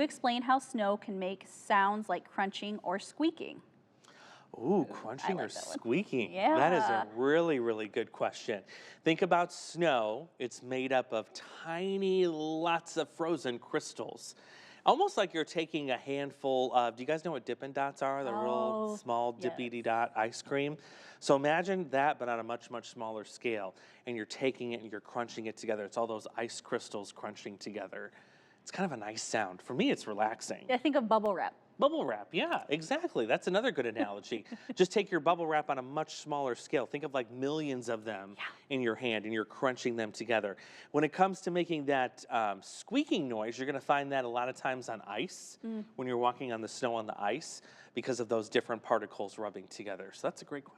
Explain how snow can make sounds like crunching or squeaking. Ooh, I crunching or like that one. squeaking? That is a Yeah. really, really good question. Think about snow. It's made up of tiny, lots of frozen crystals. Almost like you're taking a handful of, do you guys know what Dippin' Dots are? The real Oh, small yes. dippity dot ice cream. So imagine that, but on a much, much smaller scale. And you're taking it and you're crunching it together. It's all those ice crystals crunching together. It's kind of a nice sound. For me, it's relaxing. I think of bubble wrap. Bubble wrap, yeah, exactly. That's another good analogy. Just take your bubble wrap on a much smaller scale. Think of like millions of them Yeah. in your hand and you're crunching them together. When it comes to making that squeaking noise, you're going to find that a lot of times on ice when you're walking on the snow on the ice because of those different particles rubbing together. So that's a great question.